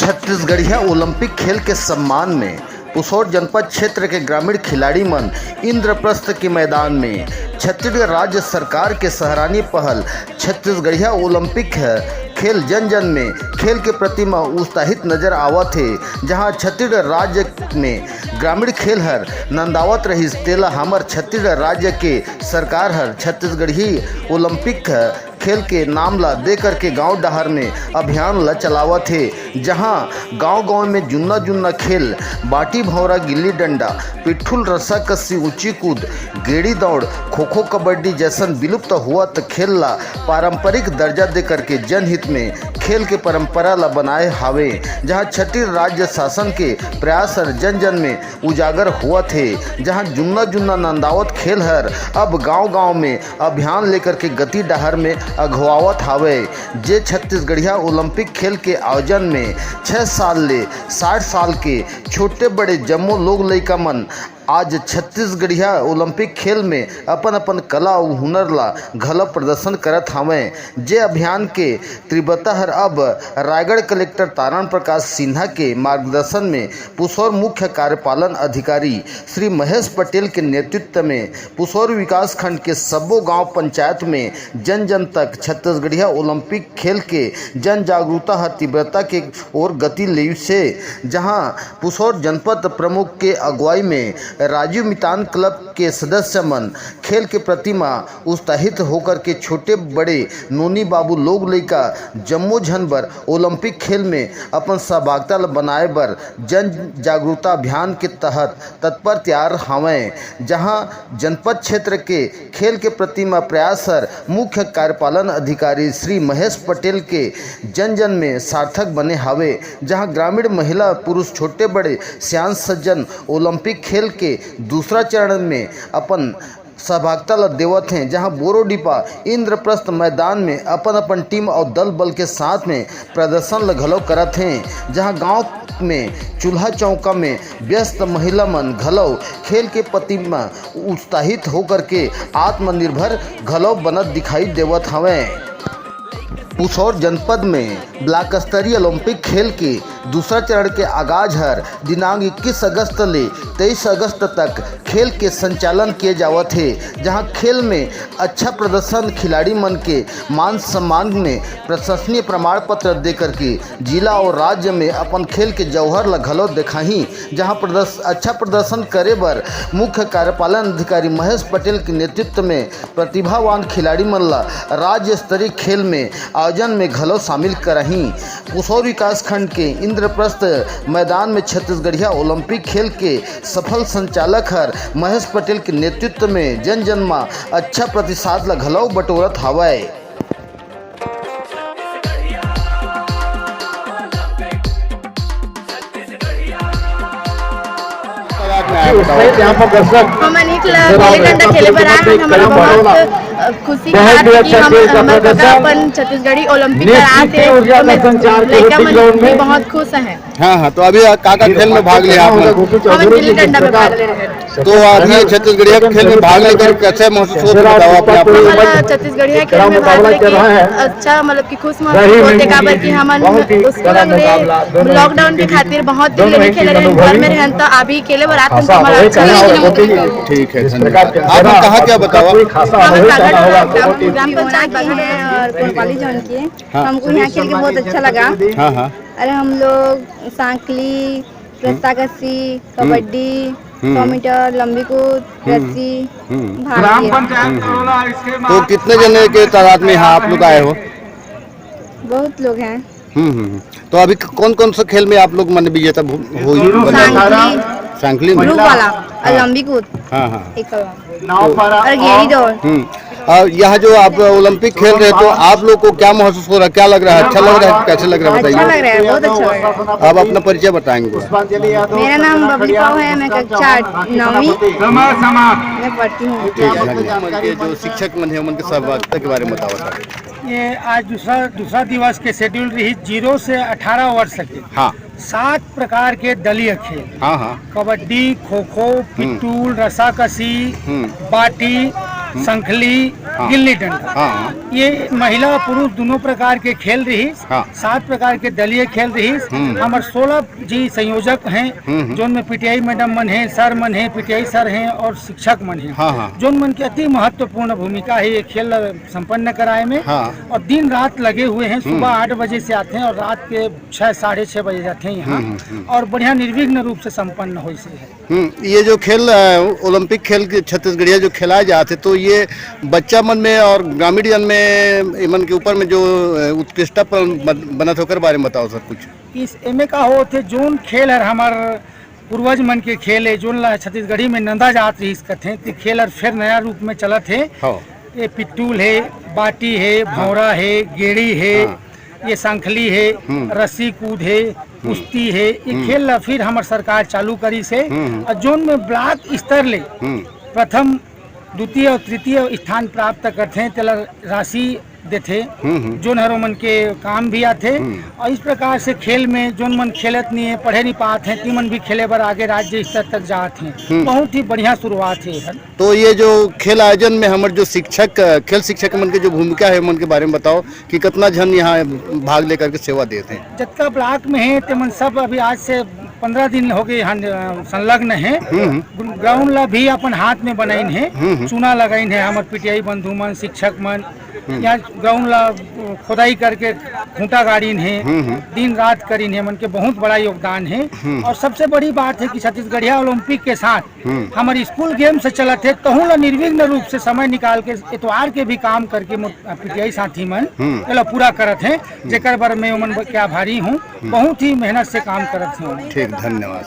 छत्तीसगढ़िया Olympic खेल के सम्मान में पुसौर जनपद क्षेत्र के ग्रामीण खिलाड़ी मन इंद्रप्रस्थ के मैदान में छत्तीसगढ़ राज्य सरकार के सराहनीय पहल छत्तीसगढ़िया ओलंपिक खेल जन जन में खेल के प्रति उत्साहित नजर आवत है। जहां छत्तीसगढ़ राज्य में ग्रामीण खेल हर नंदावत रही तेला हमर छत्तीसगढ़ राज्य के सरकार हर छत्तीसगढ़ी ओलंपिक खेल के नाम ला दे करके गांव डहर में अभियान ला चलावत है। जहां गांव-गांव में जुन्ना जुन्ना खेल बाटी भौरा, गिल्ली डंडा, पिट्ठुल, रस्सा कस्सी, ऊंची कूद, गेड़ी दौड़, खो खो, कबड्डी जैसन विलुप्त हुआ खेल ला पारंपरिक दर्जा दे करके जनहित में खेल के परंपरा ला बनाए हावे। जहां छत्तीसगढ़ राज्य शासन के प्रयास हर जन जन में उजागर हुआ थे। जहां जुन्ना जुन्ना नंदावत खेल हर अब गांव-गांव में अभियान लेकर के गति डहर में अगवावत हावे। जे छत्तीसगढ़िया ओलंपिक खेल के आयोजन में 6 साल ले 60 साल के छोटे बड़े जम्मो लोग लइका मन आज छत्तीसगढ़िया ओलंपिक खेल में अपन अपन कला और हुनर ला घला प्रदर्शन करत हावें। जे अभियान के तीव्रता हर अब रायगढ़ कलेक्टर तारण प्रकाश सिन्हा के मार्गदर्शन में पुसौर मुख्य कार्यपालन अधिकारी श्री महेश पटेल के नेतृत्व में पुसौर विकास खंड के सबो गांव पंचायत में जन जन तक छत्तीसगढ़िया ओलंपिक खेल के जन जागरूकता हर तीव्रता के ओर गति ले से। जहां पुसौर जनपद प्रमुख के अगुवाई में राजीव मितान क्लब के सदस्य मन खेल के प्रति उत्साहित होकर के छोटे बड़े नोनी बाबू लोग लइका जम्मो झन बर ओलंपिक खेल में अपन सहभागिता बनाए बर जन जागरूकता अभियान के तहत तत्पर तैयार हावें। जहां जनपद क्षेत्र के खेल के प्रति प्रयास हर मुख्य कार्यपालन अधिकारी श्री महेश पटेल के जन जन में सार्थक बने हावे। जहां ग्रामीण महिला पुरुष छोटे बड़े सियान सज्जन ओलंपिक खेल के दूसरा चरण में अपन सहभागिता ला देवत हैं। जहां बोरोडीपा इंद्रप्रस्थ मैदान में अपन अपन टीम और दल बल के साथ में प्रदर्शन ला घलो करत हैं। जहां गांव में चूल्हा चौका में व्यस्त महिला मन घलो खेल के प्रति उत्साहित होकर के आत्मनिर्भर घलो बनत दिखाई देवत हवें। पुसौर जनपद में ब्लॉक स्तरीय ओलंपिक खेल के दूसरा चरण के आगाज हर दिनांक 21 अगस्त ले 23 अगस्त तक खेल के संचालन किए जावत है। जहां खेल में अच्छा प्रदर्शन खिलाड़ी मन के मान सम्मान में प्रशंसनीय प्रमाण पत्र देकर के जिला और राज्य में अपन खेल के जौहर ला घलो दिखाही। जहां अच्छा प्रदर्शन करे बर मुख्य कार्यपालन अधिकारी महेश पटेल के नेतृत्व में प्रतिभावान खिलाड़ी मन ला राज्य स्तरीय खेल में आयोजन में घलो शामिल करही। पुसौर विकास खंड के इंद्रप्रस्थ मैदान में छत्तीसगढ़िया ओलंपिक खेल के सफल संचालक हर महेश पटेल के नेतृत्व में जन जन में अच्छा प्रतिसाद ला घलो बटोरत हावय। हम अनेक गिल्ली डंडा खेले बर आए हैं। हमारा बहुत खुशी की बात है कि हम अपन छत्तीसगढ़ी ओलंपिक कराते लड़का मन भी बहुत खुश हैं। हाँ, तो अभी काका खेल में भाग लिया आप लोग? हम गिल्ली डंडा में भाग ले रहे हैं। तो अभी छत्तीसगढ़िया खेल में भाग लेकर कैसे महसूस होता है अपने आप को? छत्तीसगढ़िया खेल में भाग लेके अच्छा मतलब कि खुश महसूस होते का बर कि हमन उसको लॉकडाउन के खातिर बहुत दिन नहीं खेले रहे, घर में रहन तो अभी खेले बर आते हैं। हमारा अच्छा लगा। ठीक है, धन्यवाद। आप कहाँ क्या बताओ? ग्राम पंचायत और कोतवाली जोन की। हमको यहाँ खेल के बहुत अच्छा लगा। अरे हम लोग सांकली, रस्सा कस्सी, कबड्डी, 100 मीटर, लंबी कूद, रस्सी भाग लिया। तो कितने जने के तादाद में यहाँ आप लोग आए हो? बहुत लोग हैं। तो अभी कौन कौन सा खेल में आप लोग मन विजेता हुई? सांकली में, ग्रुप वाला और लंबी कूद, और गेड़ी दौड़। और यहाँ जो आप ओलंपिक खेल रहे तो आप लोग को क्या महसूस हो रहा है, क्या लग रहा है? अच्छा लग रहा है, कैसे लग रहा है बताइए? अच्छा लग रहा है, बहुत अच्छा लग रहा है। आप अपना परिचय बताएंगे? मेरा नाम बबली पाव है, मैं कक्षा 9वीं में पढ़ती हूँ। जो शिक्षक मन है उनके सहभागिता के बारे में बताओ। ये आज दूसरा दिवस के शेड्यूल रही 0 से 18 वर्ष के। हाँ, 7 प्रकार के दलीय खेल। हाँ, कबड्डी, खो खो, पिट्ठूल, रस्साकसी, बाटी, संखली, गिल्ली डंडा। हाँ। ये महिला पुरुष दोनों प्रकार के खेल रही। हाँ। 7 प्रकार के दलीय खेल रही। हमारे 16 जी संयोजक हैं, जो में पीटीआई मैडम मन है, सर मन है, पीटीआई सर हैं और शिक्षक मन है। हाँ। जो मन की अति महत्वपूर्ण भूमिका है ये खेल संपन्न कराए में। हाँ। और दिन रात लगे हुए हैं। सुबह 8 बजे से आते हैं और रात के 6 साढ़े 6 बजे जाते हैं यहाँ। और बढ़िया निर्विघ्न रूप से संपन्न हो से है। ये जो खेल ओलंपिक खेल के छत्तीसगढ़िया जो खिलाए जाते, तो ये बच्चा मन में और ग्रामीण जन में इमन के ऊपर में जो उत्कृष्टता बनत होकर बारे में बताओ सर कुछ। इस एमे का हो थे जोन खेल है हमार पूर्वज मन के खेल है, जोन छत्तीसगढ़ी में नंदा जात रही कथे तो खेल और फिर नया रूप में चलत है। ये पिट्टूल है, बाटी है, भौरा है, गेड़ी है, ये सांखली है, रस्सी कूद है, कुश्ती है। ये खेल फिर हमार सरकार चालू करी से। और जोन में ब्लॉक स्तर ले प्रथम द्वितीय और तृतीय स्थान प्राप्त करते हैं तेला राशि देते, जोन हरो मन के काम भी आते। और इस प्रकार से खेल में जोन मन खेलत नहीं है, पढ़े नहीं पाते हैं, तीमन भी खेले बर आगे राज्य स्तर तक जाते हैं। बहुत ही बढ़िया शुरुआत है। तो ये जो खेल आयोजन में हमारे जो शिक्षक खेल शिक्षक मन की जो भूमिका है मन के बारे में बताओ कि कितना जन यहाँ भाग लेकर के सेवा देते हैं। जितना ब्लॉक में है तेमन सब अभी आज से 15 दिन हो गए यहाँ संलग्न है। ग्राउंड ला भी अपन हाथ में बनाइन है, चूना लगाइन है हमारे पीटीआई बंधु मन, शिक्षक मन। यहाँ ग्राउंड ला खुदाई करके खूंटा गाड़ीन है, दिन रात करीन है, मन के बहुत बड़ा योगदान है। और सबसे बड़ी बात है कि छत्तीसगढ़िया ओलंपिक के साथ हमारे स्कूल गेम से चलत है, तहु ला निर्विघ्न रूप से समय निकाल के इतवार के भी काम करके पीटीआई साथी मन एला पूरा करत है, जेकर बर मैं उमन के आभारी हूँ। बहुत ही मेहनत से काम करत हूँ। ठीक, धन्यवाद।